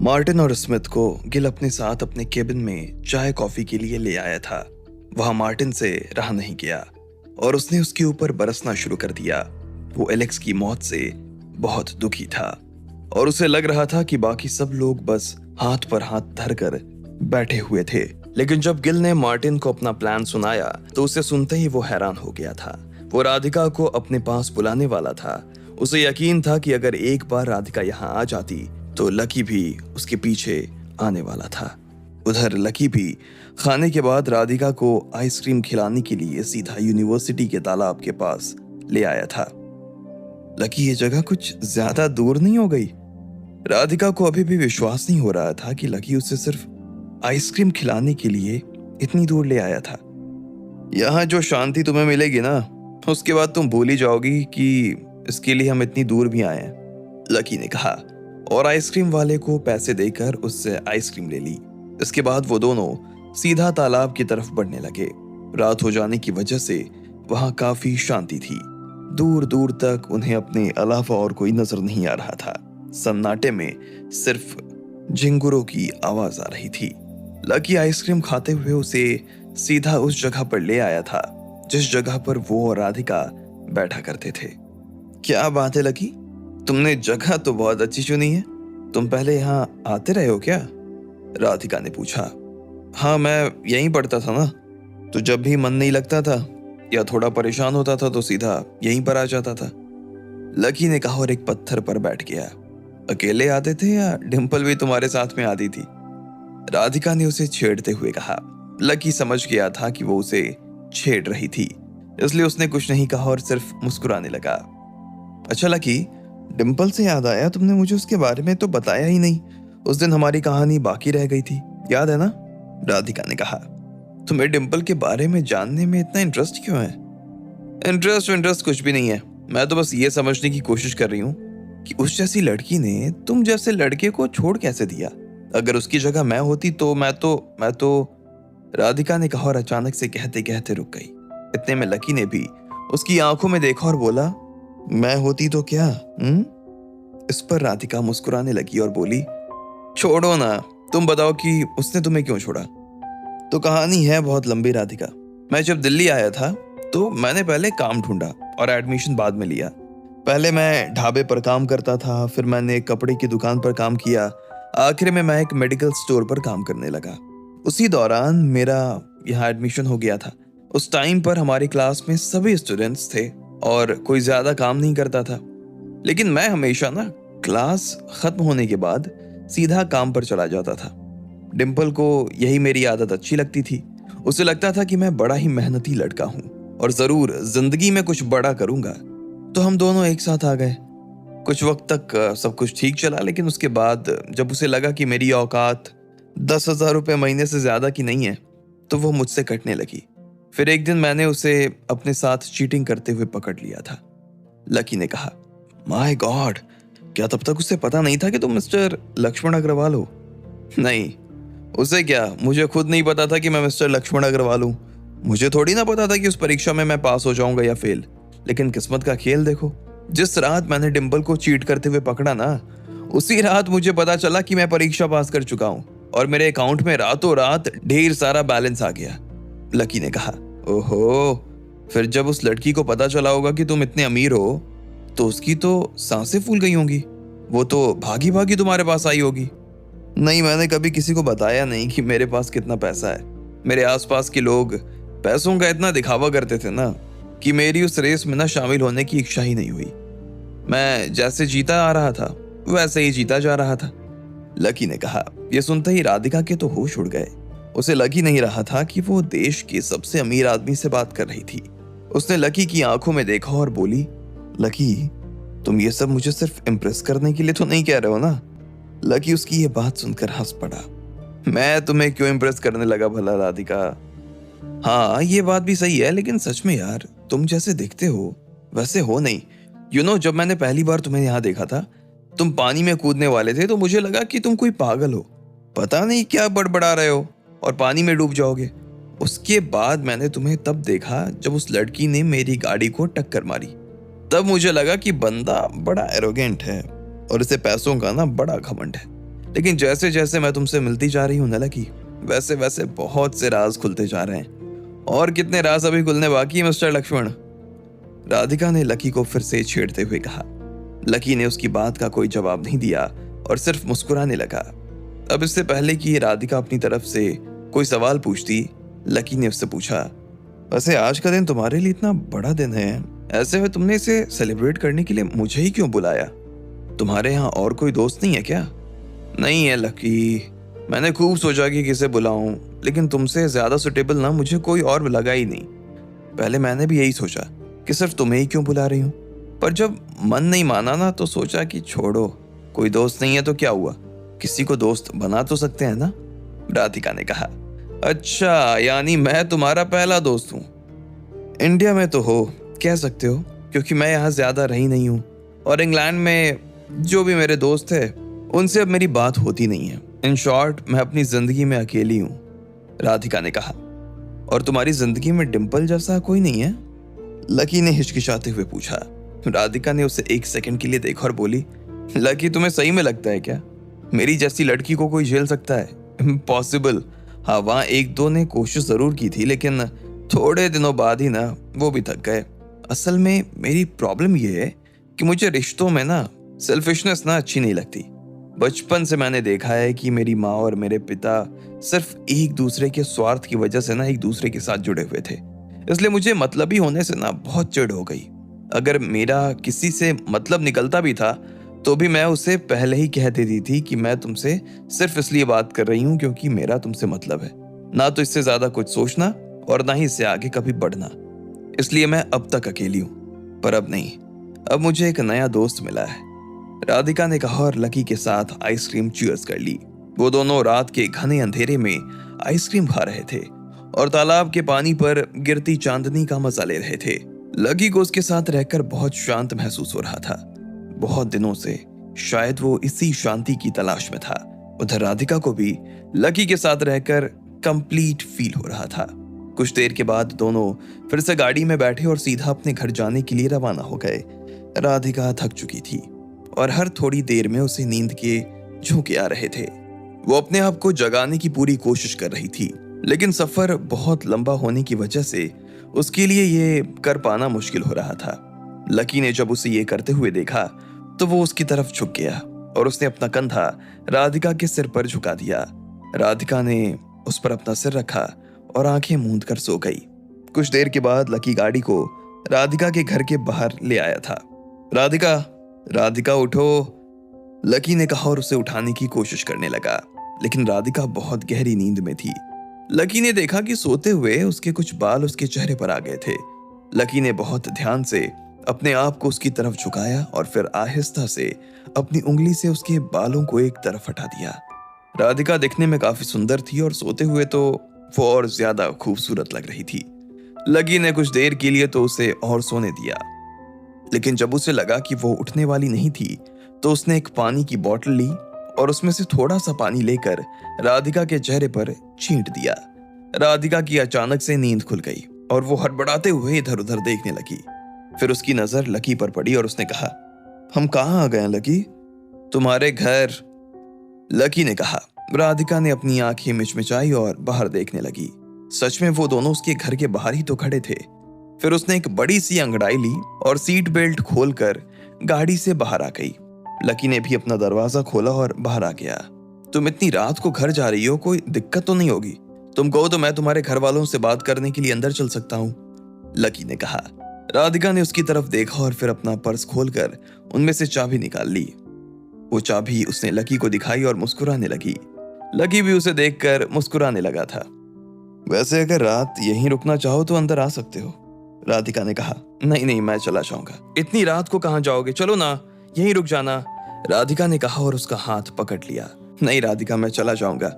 Martin और Smith को गिल अपने साथ अपने केबिन में चाय कॉफी के लिए ले आया था। वह मार्टिन से रहा नहीं गया और उसने उसके ऊपर बरसना शुरू कर दिया। वो एलेक्स की मौत से बहुत दुखी था और उसे लग रहा था कि बाकी सब लोग बस हाथ पर हाथ धरकर बैठे हुए थे। लेकिन जब गिल ने मार्टिन को अपना प्लान सुनाया तो उसे सुनते ही वो हैरान हो गया था। वो राधिका को अपने पास बुलाने वाला था। उसे यकीन था कि अगर एक बार राधिका यहाँ आ जाती तो लकी भी उसके पीछे आने वाला था। उधर लकी भी खाने के बाद राधिका को आइसक्रीम खिलाने के लिए सीधा यूनिवर्सिटी के तालाब के पास ले आया था। लकी, ये जगह कुछ ज्यादा दूर नहीं हो गई? राधिका को अभी भी विश्वास नहीं हो रहा था कि लकी उसे सिर्फ आइसक्रीम खिलाने के लिए इतनी दूर ले आया था। यहाँ जो शांति तुम्हें मिलेगी ना, उसके बाद तुम भूल ही जाओगी कि इसके लिए हम इतनी दूर भी आए हैं, लकी ने कहा और आइसक्रीम वाले को पैसे देकर उससे आइसक्रीम ले ली। इसके बाद वो दोनों सीधा तालाब की तरफ बढ़ने लगे। रात हो जाने की वजह से वहां काफी शांति थी। दूर दूर तक उन्हें अपने अलावा और कोई नजर नहीं आ रहा था। सन्नाटे में सिर्फ झिंगुरों की आवाज आ रही थी। लकी आइसक्रीम खाते हुए उसे सीधा उस जगह पर ले आया था जिस जगह पर वो और राधिका बैठा करते थे। क्या बात है लकी, तुमने जगह तो बहुत अच्छी चुनी है। तुम पहले यहाँ आते रहे हो क्या? राधिका ने पूछा। हाँ, मैं यहीं पढ़ता था ना, तो जब भी मन नहीं लगता था या थोड़ा परेशान होता था तो सीधा यहीं पर आ जाता था, लकी ने कहा और एक पत्थर पर बैठ गया। अकेले आते थे या डिम्पल भी तुम्हारे साथ में आती थी? राधिका ने उसे छेड़ते हुए कहा। लकी समझ गया था कि वो उसे छेड़ रही थी, इसलिए उसने कुछ नहीं कहा और सिर्फ मुस्कुराने लगा। अच्छा लकी, डिम्पल से याद आया, तुमने मुझे उसके बारे में तो बताया ही नहीं। उस दिन हमारी कहानी बाकी रह गई थी, याद है ना? राधिका ने कहा। तुम्हें डिम्पल के बारे में जानने में इतना इंटरेस्ट क्यों है? इंटरेस्ट कुछ भी नहीं है। मैं तो बस ये समझने की कोशिश कर रही हूँ कि उस जैसी लड़की ने तुम जैसे लड़के को छोड़ कैसे दिया। अगर उसकी जगह मैं होती तो मैं तो राधिका ने कहा और अचानक से कहते कहते रुक गई। इतने में लकी ने भी उसकी आंखों में देखा और बोला, मैं होती तो क्या? इस पर राधिका मुस्कुराने लगी और बोली, छोड़ो ना, तुम बताओ कि उसने तुम्हें क्यों छोड़ा। तो कहानी है बहुत लंबी राधिका। मैं जब दिल्ली आया था तो मैंने पहले काम ढूंढा और एडमिशन बाद में लिया। पहले मैं ढाबे पर काम करता था, फिर मैंने कपड़े की दुकान पर काम किया, आखिर में मैं एक मेडिकल स्टोर पर काम करने लगा। उसी दौरान मेरा यहाँ एडमिशन हो गया था। उस टाइम पर हमारी क्लास में सभी स्टूडेंट्स थे और कोई ज्यादा काम नहीं करता था, लेकिन मैं हमेशा ना क्लास खत्म होने के बाद सीधा काम पर चला जाता था। डिम्पल को यही मेरी आदत अच्छी लगती थी। उसे लगता था कि मैं बड़ा ही मेहनती लड़का हूँ और जरूर जिंदगी में कुछ बड़ा करूंगा, तो हम दोनों एक साथ आ गए। कुछ वक्त तक सब कुछ ठीक चला, लेकिन उसके बाद जब उसे लगा कि मेरी औकात 10,000 रुपये महीने से ज्यादा की नहीं है तो वो मुझसे कटने लगी। फिर एक दिन मैंने उसे अपने साथ चीटिंग करते हुए पकड़ लिया था, लकी ने कहा। माय गॉड, क्या तब तक उसे पता नहीं था कि तुम मिस्टर लक्ष्मण अग्रवाल हो? नहीं, उसे क्या, मुझे खुद नहीं पता था कि मैं मिस्टर लक्ष्मण अग्रवाल हूँ। मुझे थोड़ी ना पता था कि उस परीक्षा में मैं पास हो जाऊंगा या फेल। लेकिन किस्मत का खेल देखो, जिस रात मैंने डिम्पल को चीट करते हुए पकड़ा ना, उसी रात मुझे पता चला कि मैं परीक्षा पास कर चुका हूँ और मेरे अकाउंट में रातों रात ढेर सारा बैलेंस आ गया, लकी ने कहा। ओहो, फिर जब उस लड़की को पता चला होगा कि तुम इतने अमीर हो तो उसकी तो सांसें फूल गई होंगी। वो तो भागी भागी तुम्हारे पास आई होगी। नहीं, मैंने कभी किसी को बताया नहीं कि मेरे पास कितना पैसा है। मेरे आसपास के लोग पैसों का इतना दिखावा करते थे ना कि मेरी उस रेस में ना शामिल होने की इच्छा ही नहीं हुई। मैं जैसे जीता आ रहा था वैसे ही जीता जा रहा था, लकी ने कहा। यह सुनते ही राधिका के तो होश उड़ गए। उसे लग ही नहीं रहा था कि वो देश के सबसे अमीर आदमी से बात कर रही थी। उसने लकी की आंखों में देखा और बोली, लकी, तुम ये सब मुझे सिर्फ इम्प्रेस करने के लिए तो नहीं कह रहे हो ना? लकी उसकी ये बात सुनकर हंस पड़ा। मैं तुम्हें क्यों इम्प्रेस करने लगा भला राधिका? हाँ, ये बात भी सही है, लेकिन सच में यार, तुम जैसे दिखते हो वैसे हो नहीं। जब मैंने पहली बार तुम्हें यहाँ देखा था, तुम पानी में कूदने वाले थे तो मुझे लगा कि तुम कोई पागल हो, पता नहीं क्या बड़बड़ा रहे हो और पानी में डूब जाओगे। उसके बाद मैंने तुम्हें तब देखा जब उस लड़की ने मेरी गाड़ी को टक्कर मारी। तब मुझे लगा कि बंदा बड़ा एरोगेंट है और इसे पैसों का ना बड़ा घमंड है। लेकिन जैसे जैसे मैं तुमसे मिलती जा रही हूँ ना लकी, वैसे वैसे बहुत से राज खुलते जा रहे हैं। और कितने राज अभी खुलने बाकी है मिस्टर लक्ष्मण? राधिका ने लकी को फिर से छेड़ते हुए कहा। लकी ने उसकी बात का कोई जवाब नहीं दिया और सिर्फ मुस्कुराने लगा। अब इससे पहले कि राधिका अपनी तरफ से कोई सवाल पूछती, लकी ने उससे पूछा, वैसे आज का दिन तुम्हारे लिए इतना बड़ा दिन है, ऐसे में तुमने इसे सेलिब्रेट करने के लिए मुझे ही क्यों बुलाया? तुम्हारे यहाँ और कोई दोस्त नहीं है क्या? नहीं है लकी, मैंने खूब सोचा कि किसे बुलाऊं, लेकिन तुमसे ज्यादा सुटेबल ना मुझे कोई और लगा ही नहीं। पहले मैंने भी यही सोचा कि सिर्फ तुम्हें ही क्यों बुला रही हूँ, पर जब मन नहीं माना ना तो सोचा कि छोड़ो, कोई दोस्त नहीं है तो क्या हुआ, किसी को दोस्त बना तो सकते हैं ना? राधिका ने कहा। अच्छा, यानी मैं तुम्हारा पहला दोस्त हूँ? इंडिया में तो हो, कह सकते हो, क्योंकि मैं यहाँ ज्यादा रही नहीं हूँ और इंग्लैंड में जो भी मेरे दोस्त है उनसे अब मेरी बात होती नहीं है। इन शॉर्ट, मैं अपनी जिंदगी में अकेली हूँ, राधिका ने कहा। और तुम्हारी जिंदगी में डिंपल जैसा कोई नहीं है? लकी ने हिचकिचाते हुए पूछा। राधिका ने उसे एक सेकंड के लिए देखा और बोली, लकी तुम्हें सही में लगता है क्या मेरी जैसी लड़की को कोई झेल सकता है? इम्पॉसिबल। हाँ, वहाँ एक दो ने कोशिश जरूर की थी, लेकिन थोड़े दिनों बाद ही ना वो भी थक गए। असल में मेरी प्रॉब्लम ये है कि मुझे रिश्तों में ना सेल्फिशनेस ना अच्छी नहीं लगती। बचपन से मैंने देखा है कि मेरी माँ और मेरे पिता सिर्फ एक दूसरे के स्वार्थ की वजह से ना एक दूसरे के साथ जुड़े हुए थे, इसलिए मुझे मतलबी होने से ना बहुत चिढ़ हो गई। अगर मेरा किसी से मतलब निकलता भी था तो भी मैं उसे पहले ही कह देती थी कि मैं तुमसे सिर्फ इसलिए बात कर रही हूँ क्योंकि मेरा तुमसे मतलब है, ना तो इससे ज्यादा कुछ सोचना और ना ही इससे आगे कभी बढ़ना। इसलिए मैं अब तक अकेली हूँ, पर अब नहीं, अब मुझे एक नया दोस्त मिला है, राधिका ने कहा और लकी के साथ आइसक्रीम चीयर्स कर ली। वो दोनों रात के घने अंधेरे में आइसक्रीम खा रहे थे और तालाब के पानी पर गिरती चांदनी का मजा ले रहे थे। लकी को उसके साथ रहकर बहुत शांत महसूस हो रहा था। बहुत दिनों से शायद वो इसी शांति की तलाश में था। उधर राधिका को भी लकी के साथ रहकर कंप्लीट फील हो रहा था। कुछ देर के बाद दोनों फिर से गाड़ी में बैठे और सीधा अपने घर जाने के लिए रवाना हो गए। राधिका थक चुकी थी और हर थोड़ी देर में उसे नींद के झोंके आ रहे थे। वो अपने आप को जगाने की पूरी कोशिश कर रही थी, लेकिन सफर बहुत लंबा होने की वजह से उसके लिए ये कर पाना मुश्किल हो रहा था। लकी ने जब उसे ये करते हुए देखा तो वो उसकी तरफ झुक गया और उसने अपना कंधा राधिका के सिर पर झुका दिया। राधिका ने उस पर अपना सिर रखा और आंखें मूंद कर सो गई। कुछ देर के बाद लकी गाड़ी को राधिका के घर के बाहर ले आया था। राधिका, राधिका उठो, लकी ने कहा और उसे उठाने की कोशिश करने लगा, लेकिन राधिका बहुत गहरी नींद में थी। लकी ने देखा कि सोते हुए उसके कुछ बाल उसके चेहरे पर आ गए थे। लकी ने बहुत ध्यान से अपने आप को उसकी तरफ झुकाया और फिर आहिस्ता से अपनी उंगली से उसके बालों को एक तरफ हटा दिया। राधिका दिखने में काफी सुंदर थी और सोते हुए तो वो और ज्यादा खूबसूरत लग रही थी। लकी ने कुछ देर के लिए तो उसे और सोने दिया, लेकिन जब उसे लगा कि वो उठने वाली नहीं थी तो उसने एक पानी की बोतल ली और उसमें से थोड़ा सा पानी लेकर राधिका के चेहरे पर छींट दिया। राधिका की अचानक से नींद खुल गई और वो हड़बड़ाते हुए इधर उधर देखने लगी। फिर उसकी नजर लकी पर पड़ी और उसने कहा, हम कहाँ आ गए हैं लकी? तुम्हारे घर, लकी ने कहा। राधिका ने अपनी आंखें मिचमिचाई और बाहर देखने लगी। सच में वो दोनों उसके घर के बाहर ही तो खड़े थे। फिर उसने एक बड़ी सी अंगड़ाई ली और सीट बेल्ट खोलकर गाड़ी से बाहर आ गई। लकी ने भी अपना दरवाजा खोला और बाहर आ गया। तुम इतनी रात को घर जा रही हो, कोई दिक्कत तो नहीं होगी? तुम कहो तो मैं तुम्हारे घर वालों से बात करने के लिए अंदर चल सकता हूँ, लकी ने कहा। राधिका ने उसकी तरफ देखा और फिर अपना पर्स खोलकर उनमें से चाबी निकाल ली। वो चाबी उसने लकी को दिखाई और मुस्कुराने लगी। लकी भी उसे देखकर मुस्कुराने लगा था। वैसे अगर रात यहीं रुकना चाहो तो अंदर आ सकते हो, राधिका ने कहा। नहीं नहीं, मैं चला जाऊंगा। इतनी रात को कहाँ जाओगे? चलो ना, यहीं रुक जाना, राधिका ने कहा और उसका हाथ पकड़ लिया। नहीं राधिका, मैं चला जाऊंगा।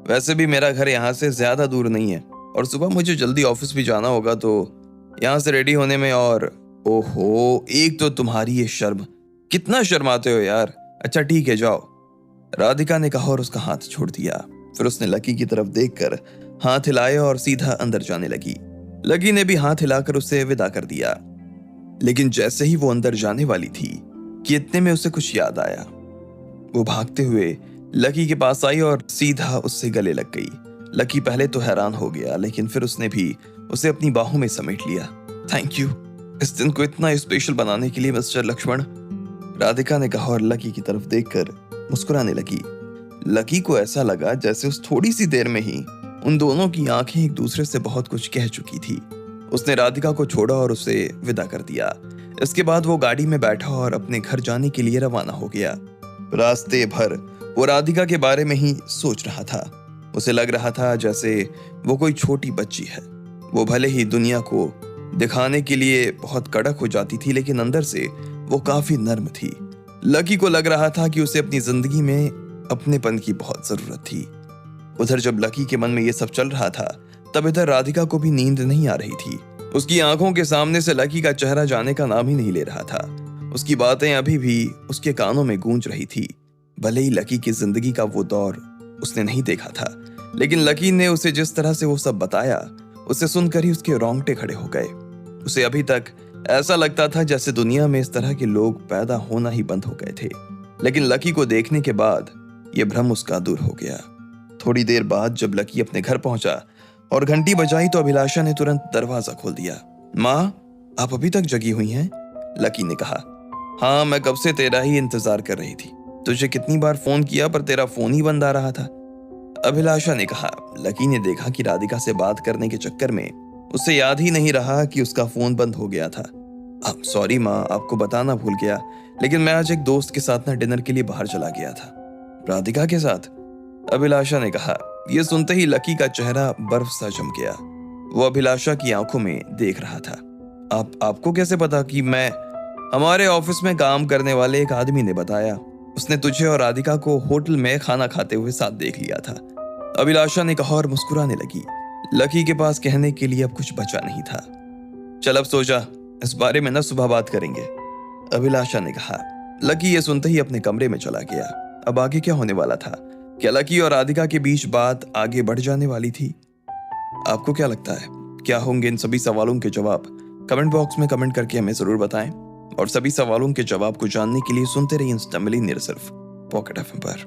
वैसे भी मेरा घर यहाँ से ज्यादा दूर नहीं है और सुबह मुझे जल्दी ऑफिस भी जाना होगा, तो यहाँ से रेडी होने में और ओहो, एक तो तुम्हारी ये शर्म, कितना शर्माते हो यार। अच्छा ठीक है, जाओ, राधिका ने कहा और उसका हाथ छोड़ दिया। फिर उसने लकी की तरफ देखकर हाथ हिलाया और सीधा अंदर जाने लगी। लकी ने भी हाथ हिलाकर उसे विदा कर दिया। लेकिन जैसे ही वो अंदर जाने वाली थी कि इतने में उसे कुछ याद आया। वो भागते हुए लकी के पास आई और सीधा उससे गले लग गई। लकी पहले तो हैरान हो गया, लेकिन फिर उसने भी उसे अपनी बाहों में समेट लिया। थैंक यू, इस दिन को इतना स्पेशल बनाने के लिए मिस्टर लक्ष्मण, राधिका ने कहा और लकी की तरफ देखकर मुस्कुराने लगी। लकी को ऐसा लगा जैसे उस थोड़ी सी देर में ही उन दोनों की आंखें एक दूसरे से बहुत कुछ कह चुकी थी। उसने राधिका को छोड़ा और उसे विदा कर दिया। इसके बाद वो गाड़ी में बैठा और अपने घर जाने के लिए रवाना हो गया। रास्ते भर वो राधिका के बारे में ही सोच रहा था। उसे लग रहा था जैसे वो कोई छोटी बच्ची है। वो भले ही दुनिया को दिखाने के लिए बहुत कड़क हो जाती थी, लेकिन अंदर से वो काफी नर्म थी। लकी को लग रहा था कि उसे अपनी जिंदगी में अपनेपन की बहुत जरूरत थी। उधर जब लकी के मन में ये सब चल रहा था, तब इधर राधिका को भी नींद नहीं आ रही थी। उसकी आंखों के सामने से लकी का चेहरा जाने का नाम ही नहीं ले रहा था। उसकी बातें अभी भी उसके कानों में गूंज रही थी। भले ही लकी की जिंदगी का वो दौर उसने नहीं देखा था, लेकिन लकी ने उसे जिस तरह से वो सब बताया, उसे सुनकर ही उसके रोंगटे खड़े हो गए। उसे अभी तक ऐसा लगता था जैसे दुनिया में इस तरह के लोग पैदा होना ही बंद हो गए थे, लेकिन लकी को देखने के बाद यह भ्रम उसका दूर हो गया। थोड़ी देर बाद जब लकी अपने घर पहुंचा और घंटी बजाई तो अभिलाषा ने तुरंत दरवाजा खोल दिया। माँ, आप अभी तक जगी हुई हैं? लकी ने कहा। हाँ, मैं कब से तेरा ही इंतजार कर रही थी। तुझे कितनी बार फोन किया पर तेरा फोन ही बंद आ रहा था, अभिलाषा ने कहा। लकी ने देखा कि राधिका से बात करने के चक्कर में उसे याद ही नहीं रहा कि उसका फोन बंद हो गया था। अब सॉरी माँ, आपको बताना भूल गया, लेकिन मैं आज एक दोस्त के साथ डिनर के लिए बाहर चला गया था। राधिका के साथ? अभिलाषा ने कहा। यह सुनते ही लकी का चेहरा बर्फ सा जम गया। वो अभिलाषा की आंखों में देख रहा था। आपको कैसे पता? कि मैं हमारे ऑफिस में काम करने वाले एक आदमी ने बताया। उसने तुझे और राधिका को होटल में खाना खाते हुए साथ देख लिया था, अभिलाषा ने कहा और मुस्कुराने लगी। लकी के पास कहने के लिए अब कुछ बचा नहीं था। चल अब सो जा, इस बारे में सुबह बात करेंगे, अभिलाषा ने कहा। लकी ये सुनते ही अपने कमरे में चला गया। अब आगे क्या होने वाला था? क्या लकी और राधिका के बीच बात आगे बढ़ जाने वाली थी? आपको क्या लगता है, क्या होंगे इन सभी सवालों के जवाब? कमेंट बॉक्स में कमेंट करके हमें जरूर बताएं, और सभी सवालों के जवाब को जानने के लिए सुनते रहिए इंस्टा मिलियनेयर सिर्फ पॉकेट एफएम पर।